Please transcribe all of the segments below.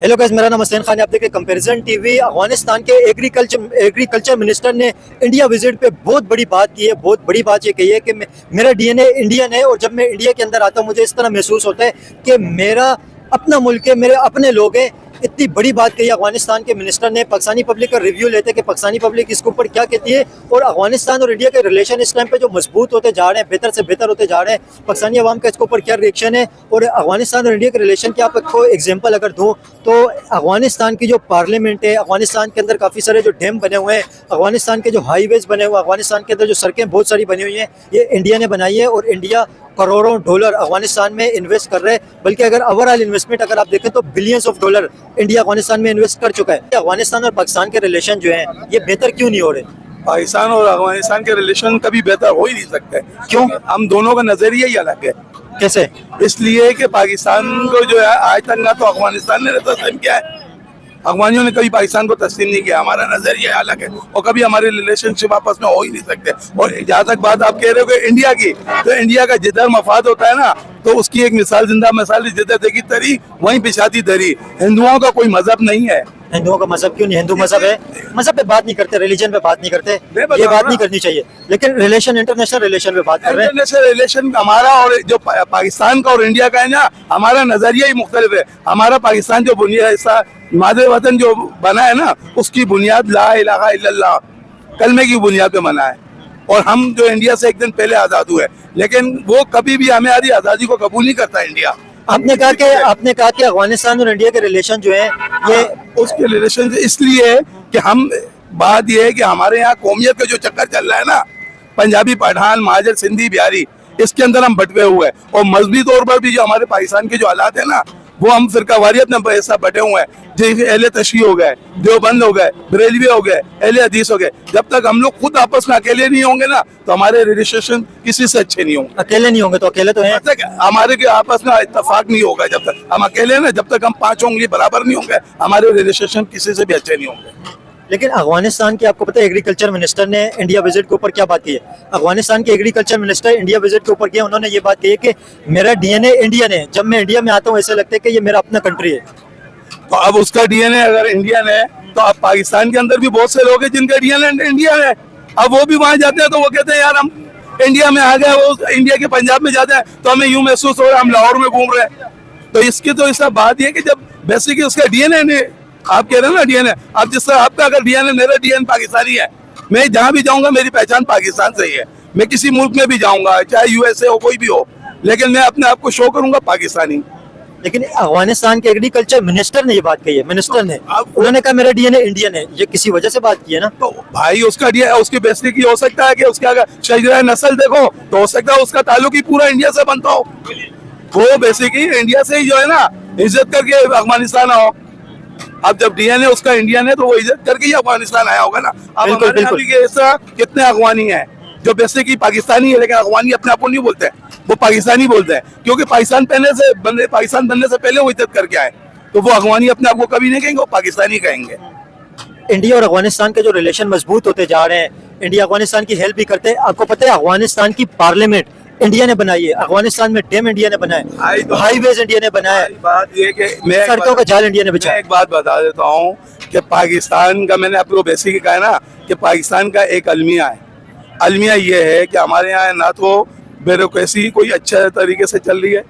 Hello guys, मेरा नाम हसैन खान है। आप देख रहे हैं कंपैरिजन टीवी। अफगानिस्तान के एग्रीकल्चर मिनिस्टर ने इंडिया विजिट पे बहुत बड़ी बात की है। बहुत बड़ी बात ये कही है कि मेरा डीएनए इंडियन है और जब मैं इंडिया के अंदर आता हूँ मुझे इस तरह महसूस होता है कि मेरा अपना मुल्क है, मेरे अपने लोग हैं। इतनी बड़ी बात कही अफगानिस्तान के मिनिस्टर ने। पाकिस्तानी पब्लिक का रिव्यू लेते कि पाकिस्तानी पब्लिक इसके ऊपर क्या कहती है और अफगानिस्तान और इंडिया के रिलेशन इस टाइम पे जो मजबूत होते जा रहे हैं, बेहतर से बेहतर होते जा रहे हैं, पाकिस्तानी अवाम का इसके ऊपर क्या रिएक्शन है। और अफगानिस्तान और इंडिया के रिलेशन की आपको एग्जाम्पल अगर दूँ तो अफगानिस्तान की जो पार्लियामेंट है, अफगानिस्तान के अंदर काफ़ी सारे जो डैम बने हुए हैं, अफगानिस्तान के जो हाईवेज बने हुए हैं, अफगानिस्तान के अंदर जो सड़कें बहुत सारी बनी हुई हैं, ये इंडिया ने बनाई है और इंडिया करोड़ों डॉलर अफगानिस्तान में इन्वेस्ट कर रहे हैं। बल्कि अगर ओवरऑल इन्वेस्टमेंट अगर आप देखें तो billions of dollar India Afghanistan में इन्वेस्ट कर चुका है। अफगानिस्तान और पाकिस्तान के रिलेशन जो हैं ये बेहतर क्यों नहीं हो रहे? पाकिस्तान और अफगानिस्तान के रिलेशन कभी बेहतर हो ही नहीं सकते। क्यों? हम दोनों का नजरिया ही अलग है। कैसे? इसलिए कि पाकिस्तान को जो है आज तक ना तो अफगानिस्तान ने तस्लीम किया है, अफगानियों ने कभी पाकिस्तान को तस्लीम नहीं किया। हमारा नजरिया अलग है और कभी हमारे रिलेशनशिप आपस में हो ही नहीं सकते। और जहाँ तक बात आप कह रहे हो कि इंडिया की, तो इंडिया का जिधर मफाद होता है ना तो उसकी एक मिसाल जिंदा मिसाल जिधर देखी तरी वहीं पिछाती तरी। हिंदुओं का कोई मजहब नहीं है। हिंदुओं का मजहब क्यों नहीं? हिंदू मजहब है, मजहब पे बात नहीं करते, रिलीजन पे बात नहीं करते, ये बात नहीं करनी चाहिए। लेकिन रिलेशन, इंटरनेशनल रिलेशन पे बात कर रहे हैं। इंटरनेशनल रिलेशन हमारा और जो पाकिस्तान का और इंडिया का है ना, हमारा नजरिया ही मुख्तलिफ है। हमारा पाकिस्तान जो बुनियाद मादर वतन जो बना है ना, उसकी बुनियाद ला इलाहा इल्लल्लाह कलमे की बुनियाद पे बना है। और हम जो इंडिया से एक दिन पहले आजाद हुए, लेकिन वो कभी भी हमारी आजादी को कबूल नहीं करता इंडिया। आपने कहा कि अफगानिस्तान और इंडिया के रिलेशन जो है ये उसके रिलेशन इसलिए है कि हम, बात यह है कि हमारे यहाँ कौमियत का जो चक्कर चल रहा है ना, पंजाबी, पठान, महाजर, सिंधी, बिहारी, इसके अंदर हम बटवे हुए हैं। और मजहबी तौर पर भी जो हमारे पाकिस्तान के जो हालात है ना, वो हम फिरका वारियत में ऐसा बटे हुए हैं। जैसे अहले तशरीह हो गए, देवबंद हो गए, बरेलवी हो गए, अहले हदीस हो गए। जब तक हम लोग खुद आपस में अकेले नहीं होंगे ना तो हमारे रिलेशन किसी से अच्छे नहीं होंगे। अकेले नहीं होंगे तो अकेले तो हैं। जब तक हमारे के आपस में इत्तेफाक नहीं होगा, जब तक हम अकेले ना, जब तक हम पांच उंगली बराबर नहीं होंगे, हमारे रिलेशन किसी से भी अच्छे नहीं होंगे। लेकिन अफगानिस्तान के, आपको पता है एग्रीकल्चर मिनिस्टर ने इंडिया विजिट के ऊपर क्या बात की है? अफगानिस्तान के एग्रीकल्चर मिनिस्टर इंडिया विजिट के ऊपर किया, उन्होंने ये बात कही है कि मेरा डीएनए इंडियन है। जब मैं इंडिया में आता हूँ ऐसे लगता है कि ये मेरा अपना कंट्री है। तो अब उसका डीएनए अगर इंडियन है तो अब पाकिस्तान के अंदर भी बहुत से लोग हैं जिनका डीएनए इंडियन है। अब वो भी वहां जाते हैं तो वो कहते हैं यार हम इंडिया में आ गए। वो इंडिया के पंजाब में जाते हैं तो हमें यूं महसूस हो रहा है हम लाहौर में घूम रहे हैं। तो इसकी तो ऐसा बात है कि जब बेसिकली उसका डीएनए ने, आप कह रहे हैं ना डीएनए, अब जिस तरह आपका अगर डीएनए, मेरा डीएनए पाकिस्तानी है, मैं जहां भी जाऊंगा मेरी पहचान पाकिस्तान से ही है। मैं किसी मुल्क में भी जाऊंगा, चाहे यूएसए हो, कोई भी हो, लेकिन मैं अपने आप को शो करूंगा पाकिस्तानी। लेकिन अफगानिस्तान के एग्रीकल्चर मिनिस्टर ने ये बात कही है, मिनिस्टर ने, उन्होंने कहा मेरा डीएनए इंडियन है। ये किसी वजह से बात की है ना? तो भाई उसका डीएनए, उसकी बेसिकली हो सकता है कि उसके अगर शजरा नस्ल देखो तो हो सकता है उसका ताल्लुक ही पूरा इंडिया से बनता हो। वो बेसिकली इंडिया से ही जो है ना इज्जत करके अफगानिस्तान आओ। अब जब डीएनए उसका इंडियन है तो वो इज्जत करके ही अफगानिस्तान आया होगा ना। अब बिल्कुल, बिल्कुल। ऐसा कितने अफगानी हैं जो बेसिकली पाकिस्तानी है लेकिन अफगानी अपने आप को नहीं बोलते हैं, वो पाकिस्तानी बोलते हैं, क्योंकि पाकिस्तान बनने से पहले वो इज्जत करके आए। तो वो अफगानी अपने आप को कभी नहीं कहेंगे, वो पाकिस्तानी कहेंगे। इंडिया और अफगानिस्तान के जो रिलेशन मजबूत होते जा रहे हैं, इंडिया अफगानिस्तान की हेल्प भी करते हैं। आपको पता है अफगानिस्तान की पार्लियामेंट इंडिया ने बनाई है, अफगानिस्तान में डैम इंडिया ने बनाया, हाईवेज इंडिया ने बनाया, बात ये कि मैं सड़कों का जाल इंडिया ने बिछाया। एक बात बता देता हूँ कि पाकिस्तान का, मैंने आपको बेसिक कहा ना कि पाकिस्तान का एक अलमिया है। अलमिया ये है कि हमारे यहाँ ना तो ब्यूरोक्रेसी कोई अच्छे तरीके से चल रही है,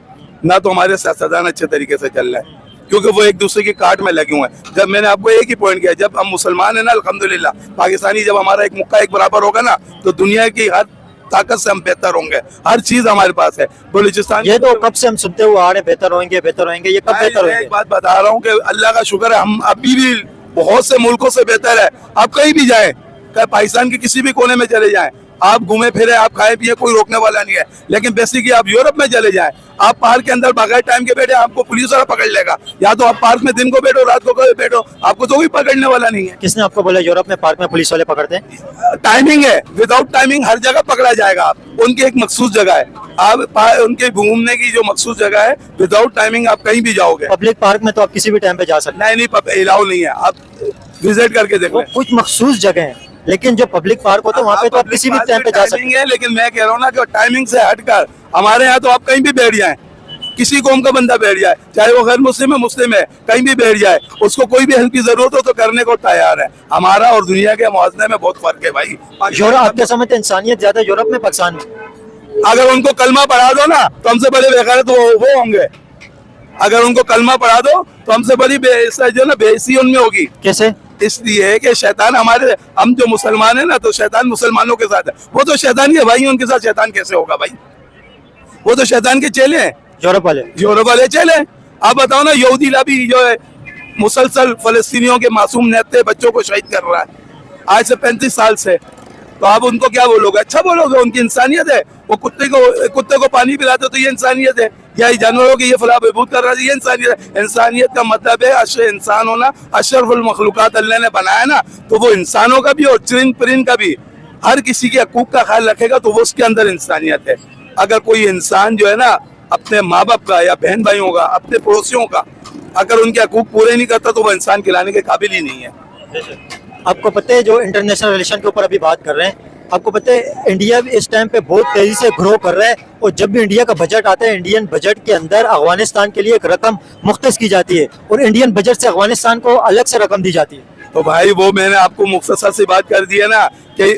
ना तो हमारे सियासतदान अच्छे तरीके से चल रहा है, क्योंकि वो एक दूसरे की काट में लगे हुए हैं। जब मैंने आपको एक ही पॉइंट किया, जब हम मुसलमान है ना, अल्हम्दुलिल्लाह, पाकिस्तानी, जब हमारा एक मुक्का एक बराबर होगा ना तो दुनिया की हर ताकत से हम बेहतर होंगे। हर चीज हमारे पास है। बलूचिस्तान, ये तो कब से हम सुनते हुए आ रहे, बेहतर होंगे, बेहतर होंगे, ये कब बेहतर होंगे? एक बात बता रहा हूँ कि अल्लाह का शुक्र है हम अभी भी बहुत से मुल्कों से बेहतर है। आप कहीं भी जाएं, पाकिस्तान के किसी भी कोने में चले जाएं, आप घूमे फिरे, आप खाए पिए, कोई रोकने वाला नहीं है। लेकिन बेसिकली आप यूरोप में चले जाएं, आप पार्क के अंदर बगैर टाइम के बैठे, आपको पुलिस वाला पकड़ लेगा। या तो आप पार्क में दिन को बैठो, रात को कभी बैठो, आपको तो कोई पकड़ने वाला नहीं है। किसने आपको बोला यूरोप में पार्क में पुलिस वाले पकड़ते हैं? टाइमिंग है, विदाउट टाइमिंग हर जगह पकड़ा जाएगा। आप उनकी एक मखसूस जगह है, आप उनके घूमने की जो मखसूस जगह है, विदाउट टाइमिंग आप कहीं भी जाओगे। पब्लिक पार्क में तो आप किसी भी टाइम पे जा सकते हैं? नहीं, अलाउ नहीं है। आप विजिट करके देखो, कुछ मखसूस जगह है, लेकिन जो पब्लिक पार्क होता है वहाँ पे तो आप किसी भी टाइम पे जा सकते हैं। लेकिन मैं कह रहा हूँ ना कि टाइमिंग से हटकर हमारे यहाँ तो आप कहीं भी बैठ जाएं, किसी कौम का बंदा बैठ जाए, चाहे वो गैर मुस्लिम है, कहीं भी बैठ जाए, उसको कोई भी हेल्प की जरूरत हो तो करने को तैयार है। हमारा और दुनिया के मुआवजे में बहुत फर्क है भाई। यूरोप, आप क्या समझते हैं इंसानियत ज्यादा यूरोप में पाकिस्तान में? अगर उनको कलमा पढ़ा दो ना तो हमसे बड़े बेकार तो वो होंगे। अगर उनको कलमा पढ़ा दो तो हमसे बड़ी जो ना बेइज्जती उनमें होगी। कैसे? इसलिए कि शैतान हमारे, हम जो मुसलमान है ना तो शैतान मुसलमानों के साथ है। वो तो शैतान के भाई, उनके साथ शैतान कैसे होगा भाई? वो तो शैतान के चेले हैं, यूरोप वाले चेले हैं। आप बताओ ना, यहूदी लाभी जो है मुसलसल फलस्तीनियों के मासूम नेते बच्चों को शहीद कर रहा है आज से 35 साल से, तो आप उनको क्या बोलोगे? अच्छा बोलोगे, उनकी इंसानियत है। वो कुत्ते को पानी पिलाते तो ये इंसानियत है, या जानवरों की ये फलाह बहबूद कर रहा है, ये इंसानियत है। इंसानियत का मतलब है इंसान होना, अशरफुल मखलूकात अल्लाह ने बनाया ना, तो वो इंसानों का भी और चरिंद परिंद का भी, हर किसी के हकूक का ख्याल रखेगा तो वो उसके अंदर इंसानियत है। अगर कोई इंसान जो है ना अपने माँ बाप का या बहन भाइयों का, अपने पड़ोसियों का अगर उनके हकूक पूरे नहीं करता तो वो इंसान खिलाने के काबिल ही नहीं है। आपको पता है, जो इंटरनेशनल रिलेशन के ऊपर अभी बात कर रहे हैं, आपको पता है इंडिया इस टाइम पे बहुत तेजी से ग्रो कर रहा है, और जब भी इंडिया का बजट आता है, इंडियन बजट के अंदर अफगानिस्तान के लिए एक रकम मुख्तस की जाती है, और इंडियन बजट से अफगानिस्तान को अलग से रकम दी जाती है। तो भाई वो मैंने आपको मुख्तसर से बात कर दी है ना कि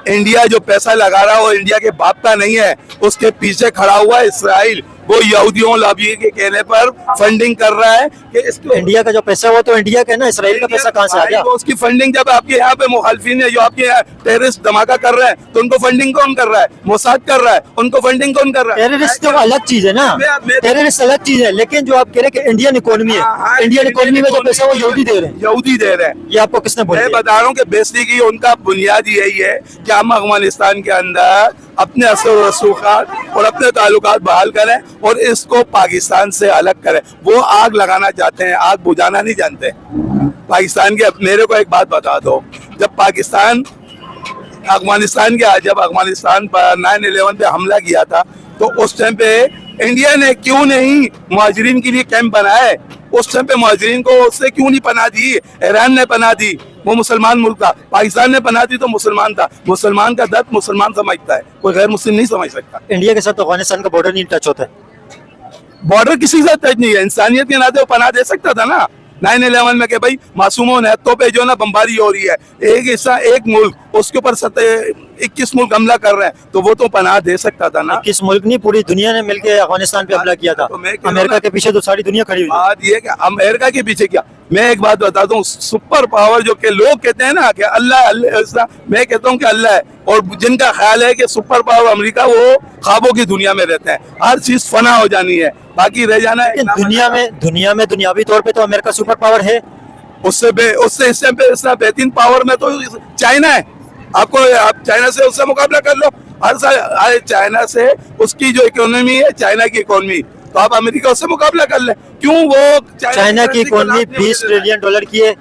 इंडिया जो पैसा लगा रहा है वो इंडिया के बाप का नहीं है, उसके पीछे खड़ा हुआ है इसराइल। वो यहूदियों लॉबी के कहने पर फंडिंग कर रहा है कि इसको, इंडिया का जो पैसा वो तो इंडिया का है ना, इसराइल का पैसा कहाँ से आ गया? उसकी फंडिंग, जब आपके यहाँ पे मुखालफिन है जो आपके यहाँ टेररिस्ट धमाका कर रहे हैं तो उनको फंडिंग कौन कर रहा है? मोसाद कर रहा है। उनको फंडिंग कौन कर रहा है? टेररिस्ट तो अलग चीज है ना, टेररिस्ट अलग चीज है, लेकिन जो आप कह रहे हैं कि इंडियन इकोनॉमी है, इंडियन इकोनॉमी में जो पैसा वो यहूदी दे रहे हैं। यहूदी दे रहे हैं। ये आपको किसने बोला? मैं बता रहा हूँ कि बेसिक की उनका बुनियाद यही है कि हम अफगानिस्तान के अंदर अपने असर रसूखात और अपने ताल्लुकात बहाल करें और इसको पाकिस्तान से अलग करें। वो आग लगाना चाहते हैं, आग बुझाना नहीं जानते पाकिस्तान के। मेरे को एक बात बता दो, जब पाकिस्तान अफगानिस्तान जब अफगानिस्तान पर 9/11 पे हमला किया था तो उस टाइम पे इंडिया ने क्यों नहीं मुहाजिरीन के लिए कैंप बनाए? उस टाइम पे मुहाजिरीन को उससे क्यों नहीं पनाह दी? ईरान ने पनाह दी, वो मुसलमान मुल्क था। पाकिस्तान ने पनाह दी तो मुसलमान था। मुसलमान का दर्द मुसलमान समझता है, कोई गैर मुस्लिम नहीं समझ सकता। इंडिया के साथ अफगानिस्तान का बॉर्डर नहीं टच होता है। बॉर्डर किसी के साथ टच नहीं है। इंसानियत के नाते वो पनाह दे सकता था ना 9/11 में कि भाई मासूमों नेतों पे जो ना बमबारी हो रही है, एक हिस्सा एक मुल्क उसके ऊपर 21 मुल्क हमला कर रहे हैं, तो वो तो पनाह दे सकता था ना। 21 मुल्क नहीं, पूरी दुनिया ने मिलकर अफगानिस्तान पे हमला किया था। तो अमेरिका के पीछे तो सारी दुनिया खड़ी हुई है। बात ये कि अमेरिका के पीछे क्या, मैं एक बात बताता हूँ, सुपर पावर जो के लोग कहते हैं ना कि अल्लाह, मैं कहता हूँ कि अल्लाह है, और जिनका ख्याल है कि सुपर पावर अमेरिका, वो ख्वाबों की दुनिया में रहते हैं। हर चीज फना हो जानी है, बाकी रह जाना है। दुनिया में दुनियावी तौर पे तो अमेरिका सुपर पावर है। उससे इस टाइम पे इतना बेहतरीन पावर में तो चाइना है। आप चाइना से उससे मुकाबला कर लो। हर साल चाइना से उसकी जो इकोनॉमी है, चाइना की इकोनॉमी, तो आप अमेरिका उससे मुकाबला कर ले। क्यों? वो चाइना की इकोनॉमी 20 ट्रिलियन डॉलर की है,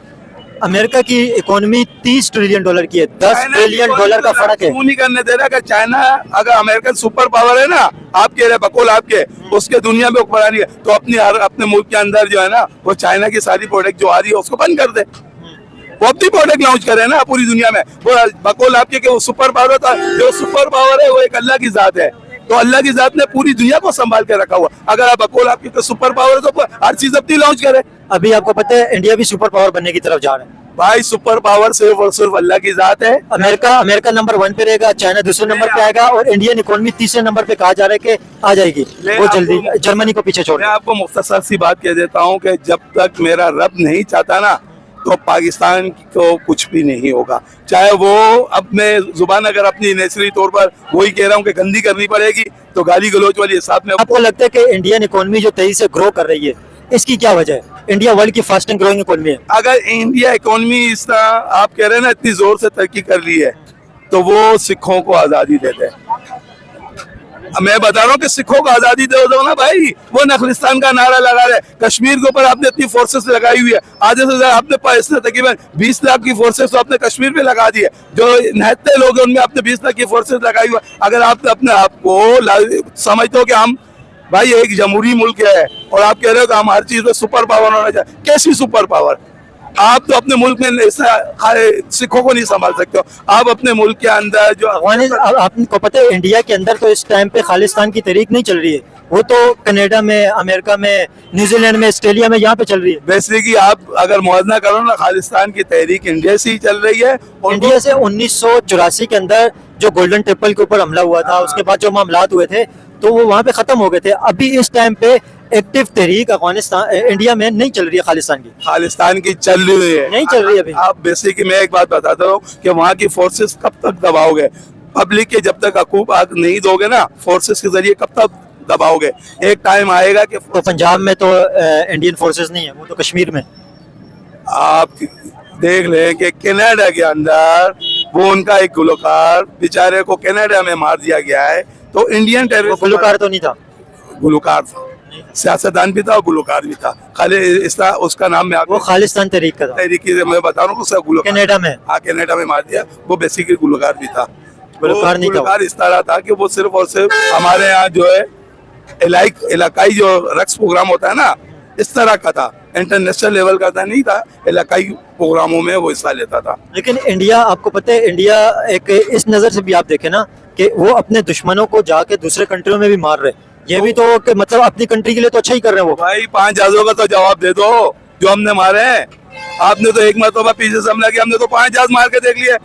अमेरिका की इकोनॉमी 30 ट्रिलियन डॉलर की है। 10 ट्रिलियन डॉलर का फर्क है। क्यों नहीं करने दे रहा कि चाइना अगर अमेरिकन सुपर पावर है ना, आप कह रहे बकौल आपके, उसके दुनिया में हुक्मरानी है, तो अपने मुल्क के अंदर जो है ना वो चाइना की सारी प्रोडक्ट जो आ रही है उसको बंद कर दे। वो अपनी प्रोडक्ट लॉन्च करे ना पूरी दुनिया में। वो बकौल आपके कि वो सुपर पावर होता है, जो सुपर पावर है वो एक अल्लाह की जात है, तो अल्लाह की जात ने पूरी दुनिया को संभाल के रखा हुआ। अगर आप बकौल आपके सुपर पावर है तो हर चीज अपनी लॉन्च करे। अभी आपको पता है इंडिया भी सुपर पावर बनने की तरफ जा रहा है। भाई सुपर पावर सिर्फ और सिर्फ अल्लाह की जात है। अमेरिका नंबर 1 पे रहेगा, चाइना दूसरे नंबर पे आएगा, और इंडियन इकोनॉमी तीसरे नंबर पे कहा जा रहा है कि आ जाएगी वो जल्दी जर्मनी को पीछे छोड़। मैं आपको मुख्तसर सी बात कह देता हूँ कि जब तक मेरा रब नहीं चाहता ना तो पाकिस्तान को कुछ भी नहीं होगा। चाहे वो अब मैं जुबान अगर अपनी नेचुरली तौर पर वही कह रहा हूँ कि गंदी करनी पड़ेगी तो गाली गलोच वाली हिसाब में। आपको लगता है कि इंडियन इकोनॉमी जो तेजी से ग्रो कर रही है, इसकी क्या वजह है? इंडिया वर्ल्ड की फास्टिंग ग्रोइंग इकोनॉमी है। अगर इंडिया इकोनॉमी इस तरह आप कह रहे हैं ना इतनी जोर से तरक्की कर ली है तो वो सिखों को आजादी देते हैं। मैं बता रहा हूँ कि सिखों को आजादी दे दो ना भाई। वो नखलिस्तान का नारा लगा रहे, कश्मीर के ऊपर आपने इतनी फोर्सेस लगाई हुई है, आधे से ज्यादा आपने तकरीबन 20 लाख की फोर्सेस तो आपने कश्मीर पे लगा दी है। जो निहत्ते लोग हैं उनमें आपने 20 लाख की फोर्सेस लगाई हुई है। अगर आप अपने आप को समझते हो कि हम भाई एक जमहूरी मुल्क है और आप कह रहे हो कि हम हर चीज में सुपर पावर होना चाहिए, कैसी सुपर पावर? आप तो अपने मुल्क में सिखों को नहीं संभाल सकते हो। आप अपने मुल्क के अंदर जो आपको पता है इंडिया के अंदर तो इस टाइम पे खालिस्तान की तहरीक नहीं चल रही है, वो तो कनाडा में, अमेरिका में, न्यूजीलैंड में, ऑस्ट्रेलिया में, यहाँ पे चल रही है। बेसिकली आप अगर मुआवजा करो ना, खालिस्तान की तहरीक इंडिया से ही चल रही है। और इंडिया से 1984 के अंदर जो गोल्डन टेम्पल के ऊपर हमला हुआ था, उसके बाद जो मामलात हुए थे तो वो वहाँ पे खत्म हो गए थे। अभी इस टाइम पे एक्टिव तहरीक अफगानिस्तान इंडिया में नहीं चल रही है, खालिस्तान की चल रही है, नहीं चल रही है अभी। आप बेसिकली मैं एक बात बताता हूँ कि वहाँ की फोर्सेस कब तक दबाओगे? पब्लिक के जब तक हकूक आग नहीं दोगे ना, फोर्सेस के जरिए कब तक दबाओगे? एक टाइम आएगा कि तो पंजाब में तो इंडियन फोर्सेस नहीं है, वो तो कश्मीर में। आप देख लें कि कनाडा के अंदर वो उनका एक गुलकार बेचारे को कनाडा में मार दिया गया है, तो इंडियन टेररिस्ट गुलकार तो नहीं था, गुलकार था, सियासतदान भी था और गुलकार भी था। खाली उसका नाम मैं वो खालिस्तान तहरीक का था। तहरीकी मैं बता रहा हूँ, उसका गुलकार कनाडा में, हाँ कनाडा में मार दिया। वो बेसिकली गुलकार भी था, गुलकार नहीं था। गुलकार इस तरह था कि वो सिर्फ और सिर्फ हमारे यहाँ जो है इलाकाई जो रक्स प्रोग्राम होता है ना, इस तरह का था, इंटरनेशनल लेवल का था, नहीं था, इलाकाई प्रोग्रामों में वो हिस्सा लेता था। लेकिन इंडिया, आपको पता है इंडिया एक इस नजर से भी आप देखें ना कि वो अपने दुश्मनों को जाके दूसरे कंट्रियों में भी मार रहे, ये भी तो कि मतलब अपनी कंट्री के लिए तो अच्छा ही कर रहे हैं वो। भाई 5 जहाजों का तो जवाब दे दो जो हमने मारे हैं। आपने तो एक मरतबा पीछे से हमला किया, हमने तो 5 जहाज मार के देख लिए।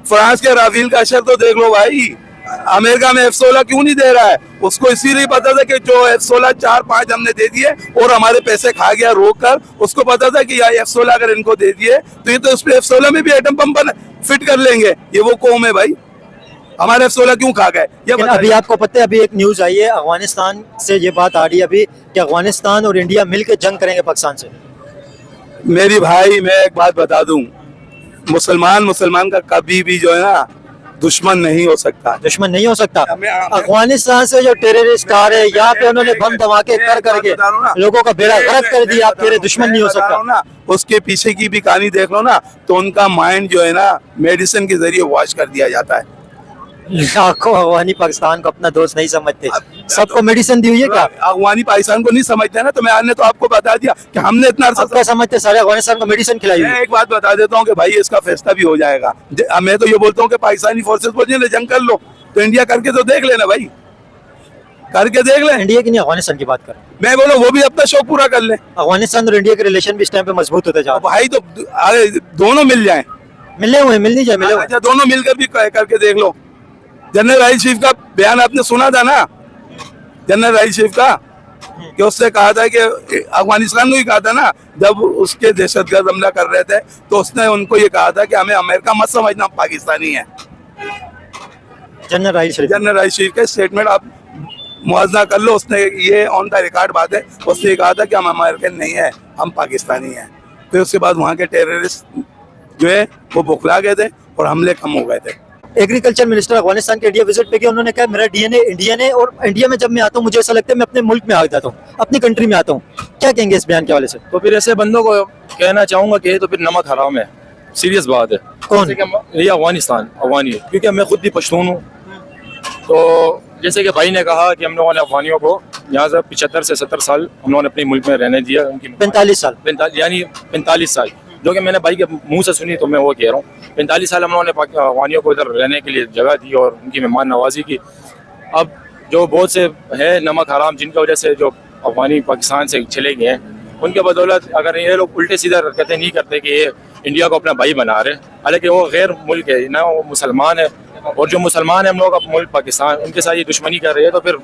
फ्रांस के राफेल का असर तो देख लो भाई, अमेरिका में F-16 क्यों नहीं दे रहा है? उसको इसीलिए पता था कि जो F-16 4-5 हमने दे दिए और हमारे पैसे खा गया रोक कर, उसको पता था कि यार F-16 अगर इनको दे दिए तो ये तो उस पे F-16 में भी एटम बम फिट कर लेंगे। ये वो कौम है भाई, हमारे F-16 क्यों खा गए? ये अभी आपको पता है, अभी एक न्यूज आई है अफगानिस्तान से, ये बात आ रही है अभी कि अफगानिस्तान और इंडिया मिलकर जंग करेंगे पाकिस्तान से। मेरी भाई मैं एक बात बता दूं, मुसलमान का कभी भी जो है ना दुश्मन नहीं हो सकता, दुश्मन नहीं हो सकता। अफगानिस्तान से जो टेररिस्ट आ रहे, यहाँ पे उन्होंने बम धमाके कर करके लोगों का बेड़ा गर्क कर दिया, आप कह रहे दुश्मन नहीं हो सकता ना। उसके पीछे की भी कहानी देख लो ना, तो उनका माइंड जो है ना मेडिसिन के जरिए वॉश कर दिया जाता है। लाखों अफगानी पाकिस्तान को अपना दोस्त नहीं समझते, सबको मेडिसिन दी हुई है क्या? अफगानी पाकिस्तान को नहीं समझते ना, तो मैं तो आपको बता दिया कि हमने इतना क्या समझते, सारे अफगानिस्तान को मेडिसिन खिलाई हुई है। मैं एक बात बता देता हूँ कि भाई इसका फैसला भी हो जाएगा। मैं तो ये बोलता हूँ कि पाकिस्तानी फोर्सेस बोलिए जंग कर लो, तो इंडिया करके तो देख लेना भाई, करके देख ले। इंडिया की नहीं, अफगानिस्तान की बात कर, मैं बोला वो भी अपना शौक पूरा कर ले। अफगानिस्तान और इंडिया के रिलेशन भी इस टाइम पे मजबूत होते जा रहे भाई, तो अरे दोनों मिल जाए, मिले हुए मिल नहीं जाए, मिले हुए। अच्छा दोनों मिलकर भी करके देख लो। जनरल राहिल शरीफ का बयान आपने सुना था ना, जनरल राहिल शरीफ का, कि उसने कहा था कि अफगानिस्तान ने ही कहा था ना, जब उसके दहशतगर्द हमला कर रहे थे तो उसने उनको ये कहा था कि हमें अमेरिका मत समझना, हम पाकिस्तानी है। जनरल राहिल शरीफ का स्टेटमेंट आप मुआवजा कर लो, उसने ये ऑन द रिकॉर्ड बात है, उसने ये कहा था कि हम अमेरिकन नहीं है, हम पाकिस्तानी हैं। फिर उसके बाद वहाँ के टेररिस्ट जो है वो बौखला गए थे और हमले कम हो गए थे। एग्रीकल्चर मिनिस्टर अफगानिस्तान के इंडिया विजिट पे गए, उन्होंने कहा मेरा डीएनए इंडियन है और इंडिया में जब मैं आता हूँ मुझे ऐसा लगता है मैं अपने मुल्क में आ जाता हूँ, अपनी कंट्री में आता हूँ। क्या कहेंगे इस बयान के हवाले से? तो फिर ऐसे बंदों को कहना चाहूंगा कि तो फिर नमक हराम है, सीरियस बात है। कौन? ये अफगानिस्तान अफगानी है, क्योंकि मैं खुद भी पश्तून हूँ। तो जैसे कि भाई ने कहा कि हम लोगों ने अफगानियों को यहाँ से 75 से 70 साल हम लोगों ने अपने मुल्क में रहने दिया, उनकी 45 साल, यानी 45 साल, जो कि मैंने भाई के मुंह से सुनी, तो मैं वो कह रहा हूँ 45 साल हम लोगों ने अफगानियों को इधर रहने के लिए जगह दी और उनकी मेहमान नवाजी की। अब जो बहुत से है नमक हराम, जिनकी वजह से जो अफगानी पाकिस्तान से चले गए हैं, उनके बदौलत अगर ये लोग उल्टे सीधा हरकतें नहीं करते कि ये इंडिया को अपना भाई बना रहे, हालांकि वो गैर मुल्क है ना, वो मुसलमान है, और जो मुसलमान है हम लोग अपना मुल्क पाकिस्तान, उनके साथ ये दुश्मनी कर रहे हैं, तो फिर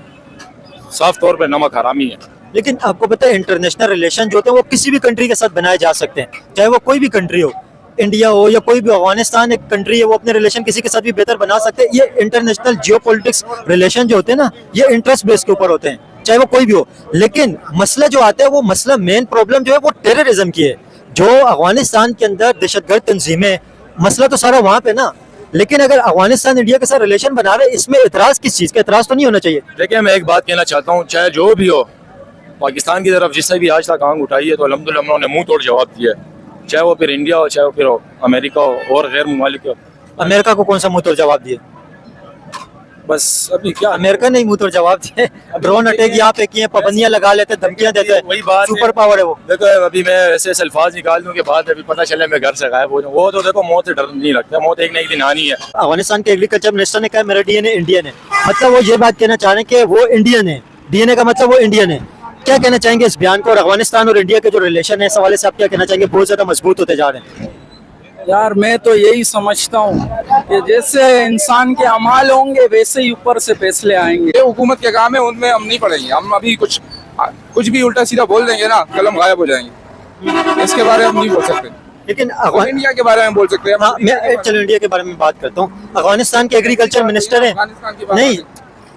साफ तौर पर नमक हरामी है। लेकिन आपको पता है इंटरनेशनल रिलेशन जो होते हैं वो किसी भी कंट्री के साथ बनाए जा सकते हैं, चाहे वो कोई भी कंट्री हो, इंडिया हो या कोई भी। अफगानिस्तान एक कंट्री है, वो अपने रिलेशन किसी के साथ भी बेहतर बना सकते हैं। ये इंटरनेशनल जियोपॉलिटिक्स रिलेशन जो होते हैं ना, ये इंटरेस्ट बेस के ऊपर होते हैं, चाहे वो कोई भी हो। लेकिन मसला जो आता है, वो मसला मेन प्रॉब्लम जो है वो टेररिज्म की है। जो अफगानिस्तान के अंदर दहशतगर्द तंजीमें, मसला तो सारा वहाँ पे ना। लेकिन अगर अफगानिस्तान इंडिया के साथ रिलेशन बना रहे, इसमें इतराज किस चीज का? इतराज तो नहीं होना चाहिए। देखिए मैं एक बात कहना चाहता हूँ, चाहे जो भी हो, पाकिस्तान की तरफ जिसने भी आज तक आंख उठाई है तो अल्हम्दुलिल्लाह हम लोगों ने मुंह तोड़ जवाब दिया है, चाहे वो फिर इंडिया हो, चाहे वो फिर अमेरिका हो और गैर मुमालिक हो। अमेरिका को कौन सा मुंह तोड़ जवाब दिया? बस अभी क्या अमेरिका ने ही मुंह तोड़ जवाब दिए, ड्रोन अटैक यहाँ पे किए, पाबंदियां लगा लेते, धमकियां देते, वही बात है। सुपर पावर है वो। देखो अभी मैं ऐसे ऐसे अल्फाज निकाल दूं के बाद अभी पता चले मैं घर से गायब हो जाऊं, वो तो देखो मौत से डर नहीं लगता, मौत एक न एक दिन आनी है। अफगानिस्तान के एग्रीकल्चर मिनिस्टर ने कहा मेरा डीएनए इंडियन है, मतलब वो ये बात कहना चाह रहे हैं कि वो इंडियन है, डीएनए का मतलब वो इंडियन है। क्या कहना चाहेंगे इस बयान को, और अफगानिस्तान और इंडिया के जो रिलेशन है इस हवाले से आप क्या कहना चाहेंगे? बहुत ज्यादा मजबूत होते जा रहे हैं। यार मैं तो यही समझता हूँ कि जैसे इंसान के अमाल होंगे वैसे ही ऊपर से फैसले आएंगे। ये हुकूमत के काम है, उनमें हम नहीं पड़ेंगे। हम अभी कुछ भी उल्टा सीधा बोल देंगे ना, कलम गायब हो जाएंगे। इसके बारे में हम नहीं बोल सकते, लेकिन हम इंडिया के बारे में बोल सकते हैं। हाँ, मैं चलो इंडिया के बारे में बात करता हूँ। अफगानिस्तान के एग्रीकल्चर मिनिस्टर है, अफगानिस्तान की बात नहीं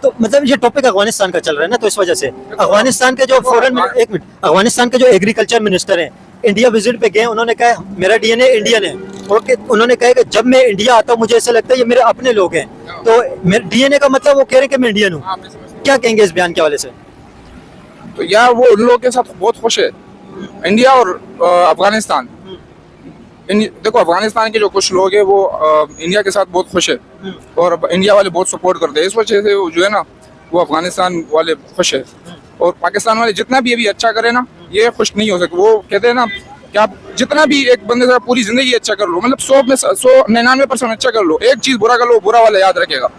तो मतलब ये टॉपिक अफगानिस्तान का चल रहा है ना, तो इस वजह से अफगानिस्तान के जो अफगानिस्तान के जो एग्रीकल्चर मिनिस्टर हैं इंडिया विजिट पे गए, उन्होंने कहा मेरा डीएनए इंडियन है, और उन्होंने कहा कि जब मैं इंडिया आता हूँ मुझे ऐसा लगता है ये मेरे अपने लोग हैं, तो मेरे डीएनए का मतलब वो कह रहे हैं कि मैं इंडियन हूँ। क्या कहेंगे इस बयान के हवाले से? तो यार वो उन लोगों के साथ बहुत खुश है, इंडिया और अफगानिस्तान। देखो अफगानिस्तान के जो कुछ लोग हैं वो इंडिया के साथ बहुत खुश है, और इंडिया वाले बहुत सपोर्ट करते हैं। इस वजह से वो जो है ना वो अफगानिस्तान वाले खुश है, और पाकिस्तान वाले जितना भी अभी अच्छा करे ना ये खुश नहीं हो सकते। वो कहते हैं ना कि आप जितना भी एक बंदे से पूरी जिंदगी अच्छा कर लो, मतलब 100 में 99% अच्छा कर लो, एक चीज बुरा कर लो, बुरा वाला याद रखेगा।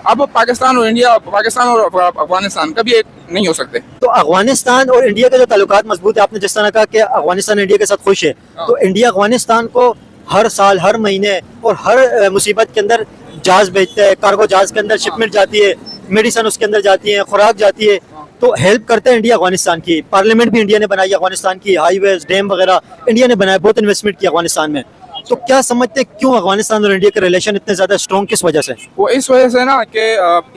अब पाकिस्तान और इंडिया, पाकिस्तान और अफगानिस्तान कभी एक नहीं हो सकते। तो अफगानिस्तान और इंडिया के जो ताल्लुकात मजबूत है, आपने जिस तरह कहा कि अफगानिस्तान इंडिया के साथ खुश है, तो इंडिया अफगानिस्तान को हर साल, हर महीने और हर मुसीबत के अंदर जहाज भेजता है, कार्गो जहाज के अंदर शिपमेंट जाती है, मेडिसिन उसके अंदर जाती है, खुराक जाती है, तो हेल्प करते हैं इंडिया अफगानिस्तान की। पार्लियामेंट भी इंडिया ने बनाई अफगानिस्तान की, हाईवेज, डैम वगैरह इंडिया ने बनाया, बहुत इन्वेस्टमेंट किया अफगानिस्तान में। तो क्या समझते हैं क्यों अफगानिस्तान और इंडिया के रिलेशन इतने ज्यादा स्ट्रॉन्ग, किस वजह से? वो इस वजह से ना कि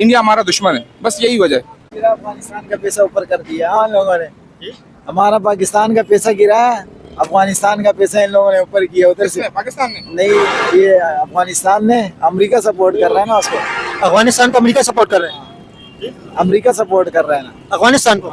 इंडिया हमारा दुश्मन है, बस यही वजह है। अफगानिस्तान का पैसा ऊपर कर दिया हम लोगों ने, हमारा पाकिस्तान का पैसा गिरा है, अफगानिस्तान का पैसा इन लोगों ने ऊपर किया उधर से। पाकिस्तान ने नहीं, ये अफगानिस्तान ने, अमेरिका सपोर्ट कर रहा है ना उसको, अफगानिस्तान को अमेरिका सपोर्ट कर रहे हैं, अमेरिका सपोर्ट कर रहा है ना अफगानिस्तान को।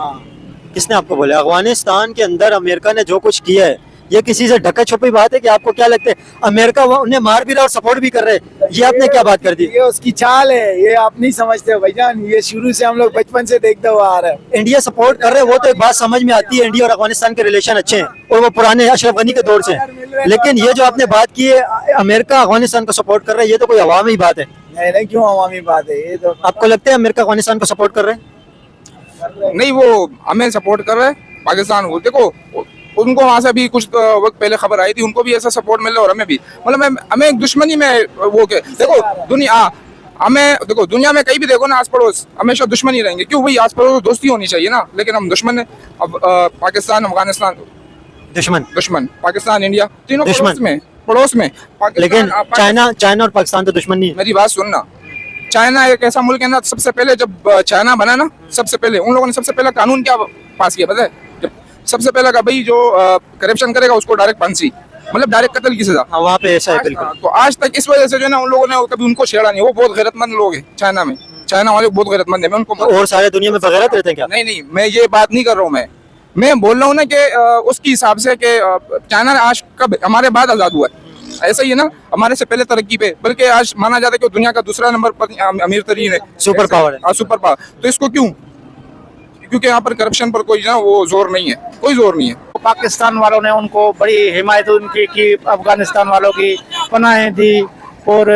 किसने आपको बोला? अफगानिस्तान के अंदर अमेरिका ने जो कुछ किया है ये किसी से ढका छुपी बात है कि आपको क्या लगता है अमेरिका उन्हें मार भी रहा और सपोर्ट भी कर रहे हैं? ये आपने क्या बात कर दी? ये उसकी चाल है, ये आप नहीं समझते हो भाईजान, ये शुरू से हम लोग बचपन से देखते हुए आ रहे हैं। इंडिया सपोर्ट कर रहे हैं वो तो एक बात समझ में आती है, इंडिया और अफगानिस्तान के रिलेशन अच्छे हैं और वो पुराने अशरफ गनी के दौर से हैं। लेकिन ये जो आपने बात की है अमेरिका अफगानिस्तान को सपोर्ट कर रहा है, ये तो कोई अवामी बात है। नहीं क्यों अवामी बात है ये तो। आपको लगता है अमेरिका अफगानिस्तान को सपोर्ट कर रहे हैं? नहीं, वो हमें सपोर्ट कर रहे हैं पाकिस्तान को। देखो उनको वहां से भी कुछ वक्त पहले खबर आई थी, उनको भी ऐसा सपोर्ट मिल रहा है और हमें भी, मतलब हमें एक दुश्मनी में वो के देखो दुनिया, हमें देखो दुनिया में कहीं भी देखो ना आस पड़ोस हमेशा दुश्मनी रहेंगे। क्यों भाई, आस पड़ोस दोस्ती होनी चाहिए ना, लेकिन हम दुश्मन है। अब पाकिस्तान अफगानिस्तान दुश्मन, पाकिस्तान इंडिया तीनों पड़ोस में लेकिन चाइना और पाकिस्तान तो दुश्मन नहीं है। मेरी बात सुनना, चाइना एक ऐसा मुल्क है ना, सबसे पहले जब चाइना बना ना, सबसे पहले उन लोगों ने सबसे पहले कानून क्या पास किया पता है? जब सबसे पहले का भाई जो करप्शन करेगा उसको डायरेक्ट फांसी, मतलब डायरेक्ट कत्ल की सजा। वहाँ पे ऐसा है बिल्कुल। तो आज तक इस वजह से जो है ना उन लोगों ने कभी उनको छेड़ा नहीं। वो बहुत गैरतमंद लोग हैं चाइना में, चाइना वाले बहुत गैरतमंद है। मैं उनको और सारे दुनिया में बगैरत रहते हैं क्या? नहीं, मैं ये बात नहीं कर रहा हूँ। मैं बोल रहा हूँ ना कि उसके हिसाब से कि चाइना आज कब हमारे बाद आजाद हुआ है, ऐसा ही है ना, हमारे से पहले तरक्की पे, बल्कि आज माना जाता है कि दुनिया का दूसरा नंबर पर अमीर तरीन है, सुपर पावर है। Super power. तो इसको क्यों? क्योंकि यहाँ पर करप्शन पर कोई ना वो जोर नहीं है, कोई जोर नहीं है। पाकिस्तान वालों ने उनको बड़ी हिमायत उनकी की, अफगानिस्तान वालों की पनाहें दी, और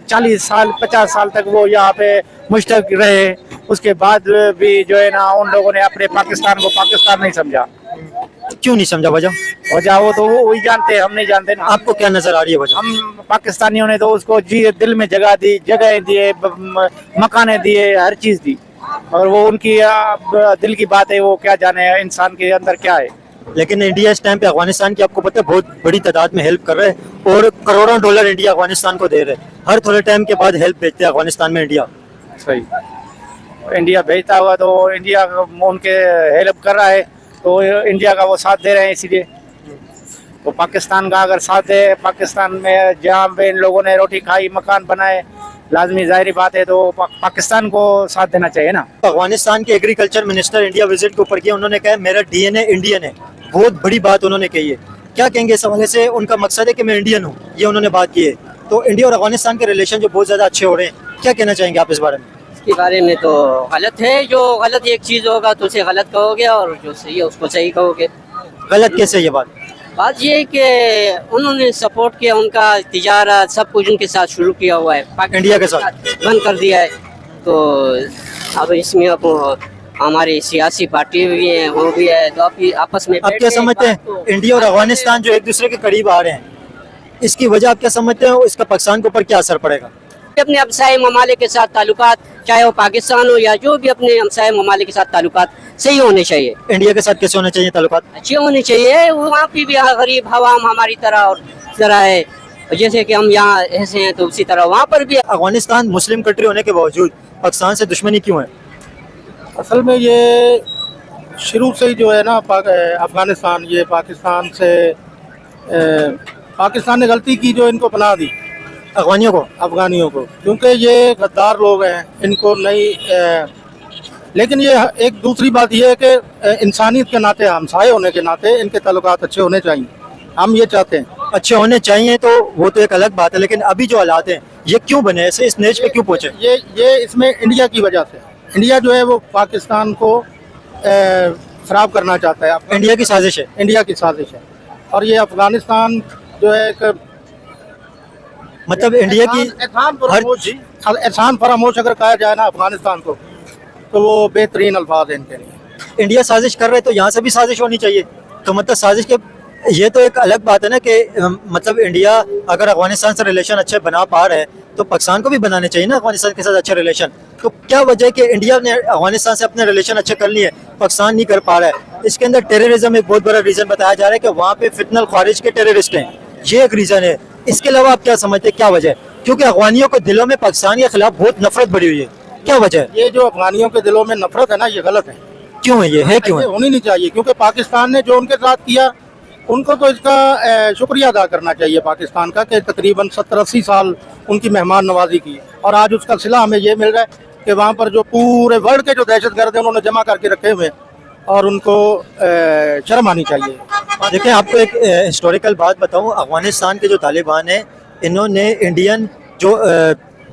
40 साल 50 साल तक वो यहाँ पे मुश्तक रहे। उसके बाद भी जो है ना उन लोगों ने अपने पाकिस्तान को पाकिस्तान नहीं समझा। क्यों नहीं समझा वजह? वो तो वही जानते हैं, हम नहीं जानते ना। आपको क्या नजर आ रही है वजह? हम पाकिस्तानियों ने तो उसको जी दिल में जगह दी, जगह दिए, मकाने दिए, हर चीज दी, और वो उनकी दिल की बात है, वो क्या जाने इंसान के अंदर क्या है। लेकिन इंडिया इस टाइम पे अफगानिस्तान की आपको पता है बहुत बड़ी तादाद में हेल्प कर रहे हैं और करोड़ों डॉलर इंडिया अफगानिस्तान को दे रहे हैं। हर थोड़े टाइम के बाद हेल्प भेजते हैं अफगानिस्तान में इंडिया। सही, इंडिया भेजता हुआ तो इंडिया उनके हेल्प कर रहा है, तो इंडिया का वो साथ दे रहे हैं। इसीलिए तो पाकिस्तान का अगर साथ दे, पाकिस्तान में जहाँ पे इन लोगों ने रोटी खाई, मकान बनाए, लाजमी जाहिर बात है तो पाकिस्तान को साथ देना चाहिए ना। अफगानिस्तान के एग्रीकल्चर मिनिस्टर इंडिया विजिट के ऊपर किया, उन्होंने कहा मेरा डीएनए इंडियन है, बहुत बड़ी बात उन्होंने कही है। क्या कहेंगे इस हवाले से? उनका मकसद है कि मैं इंडियन हूँ, ये उन्होंने बात की है। तो इंडिया और अफगानिस्तान के रिलेशन जो बहुत ज़्यादा अच्छे हो रहे हैं, क्या कहना चाहेंगे आप इस बारे में? इसके बारे में तो गलत है, जो गलत एक चीज होगा तो उसे गलत कहोगे और जो सही है उसको सही कहोगे। गलत कैसे ये बात ये है कि उन्होंने सपोर्ट किया, उनका तिजारत सब कुछ उनके साथ शुरू किया हुआ है, इंडिया के साथ बंद कर दिया है। तो अब इसमें अब हमारी सियासी पार्टी भी है, वो भी है, तो आपस में आप क्या समझते हैं इंडिया और अफगानिस्तान जो एक दूसरे के करीब आ रहे हैं, इसकी वजह आप क्या समझते हैं, इसका पाकिस्तान के ऊपर क्या असर पड़ेगा? अपने हमसाय ममालिक के साथ ताल्लुकात, चाहे वो पाकिस्तान हो या जो भी अपने हमसाय ममालिक के साथ ताल्लुकात सही होने चाहिए। इंडिया के साथ कैसे होने चाहिए ताल्लुकात? अच्छे होने चाहिए, वहाँ पे भी गरीब हवाम हमारी तरह और तरह है, जैसे कि हम यहाँ ऐसे हैं तो उसी तरह वहाँ पर भी। अफगानिस्तान मुस्लिम कंट्री होने के बावजूद पाकिस्तान से दुश्मनी क्यों है? असल में ये शुरू से ही जो है ना अफगानिस्तान ये पाकिस्तान से पाकिस्तान ने गलती की जो इनको पनाह दी अफगानियों को, क्योंकि ये गद्दार लोग हैं, इनको नहीं लेकिन ये एक दूसरी बात ये है कि इंसानियत के नाते, हमसाये होने के नाते इनके ताल्लुकात अच्छे होने चाहिए, हम ये चाहते हैं। अच्छे होने चाहिए तो वो तो एक अलग बात है, लेकिन अभी जो हालात हैं ये क्यों बने, ऐसे इस नेच पे क्यों पहुंचे? ये इसमें इंडिया की वजह से, इंडिया जो है वो पाकिस्तान को खराब करना चाहता है। इंडिया की साजिश है, इंडिया की साजिश है। और ये अफगानिस्तान जो है एक मतलब इंडिया की एहसान फरामोश अगर कहा जाए ना अफगानिस्तान को, तो वो बेहतरीन अल्फाज है इनके लिए। इंडिया साजिश कर रहे है तो यहाँ से भी साजिश होनी चाहिए। तो मतलब साजिश के ये तो एक अलग बात है ना कि मतलब इंडिया अगर अफगानिस्तान से रिलेशन अच्छे बना पा रहा है तो पाकिस्तान को भी बनाने चाहिए ना अफगानिस्तान के साथ अच्छे रिलेशन। तो क्या वजह है कि इंडिया ने अफगानिस्तान से अपने रिलेशन अच्छे कर लिए, पाकिस्तान नहीं कर पा रहा है? इसके अंदर टेररिज्म एक बहुत बड़ा रीजन बताया जा रहा है कि वहाँ पे फितनल खारिज के टेररिस्ट हैं, ये एक रीजन है। इसके अलावा आप क्या समझते हैं, क्या वजह है? क्योंकि अफगानियों के दिलों में पाकिस्तान के खिलाफ बहुत नफरत बढ़ी हुई है, क्या वजह है? ये जो अफगानियों के दिलों में नफरत है ना, ये गलत है। क्यों है ये क्यों है? होनी नहीं चाहिए, क्योंकि पाकिस्तान ने जो उनके साथ किया उनको तो इसका शुक्रिया अदा करना चाहिए पाकिस्तान का, कि तकरीबन 70-80 साल उनकी मेहमान नवाजी की, और आज उसका सिला हमें ये मिल रहा है कि वहाँ पर जो पूरे वर्ल्ड के जो दहशतगर्द हैं उन्होंने जमा करके रखे हुए, और उनको शर्म आनी चाहिए। देखिए आपको एक हिस्टोरिकल बात बताऊं, अफगानिस्तान के जो तालिबान हैं इन्होंने इंडियन जो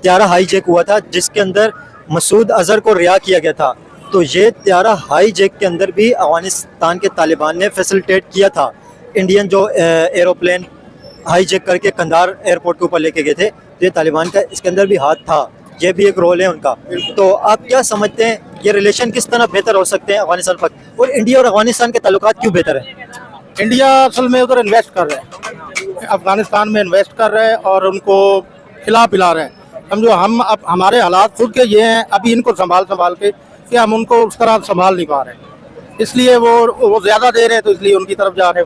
त्यारा हाईजैक हुआ था जिसके अंदर मसूद अजहर को रिहा किया गया था, तो ये त्यारा हाईजैक के अंदर भी अफगानिस्तान के तालिबान ने फैसिलिटेट किया था। इंडियन जो एरोप्लेन हाईजैक करके कंधार एयरपोर्ट के ऊपर लेके गए थे, तो ये तालिबान का इसके अंदर भी हाथ था, ये भी एक रोल है उनका। तो आप क्या समझते हैं ये रिलेशन किस तरह बेहतर हो सकते हैं अफगानिस्तान पर, और इंडिया और अफगानिस्तान के ताल्लुकात क्यों बेहतर है? इंडिया असल में उधर इन्वेस्ट कर रहे हैं, अफगानिस्तान में इन्वेस्ट कर रहे हैं और उनको खिला पिला रहे हैं। समझो हम अब हमारे हालात खुद के ये हैं अभी इनको संभाल के कि हम उनको उस तरह संभाल नहीं पा रहे, इसलिए वो ज़्यादा दे रहे हैं, तो इसलिए उनकी तरफ जा रहे हैं।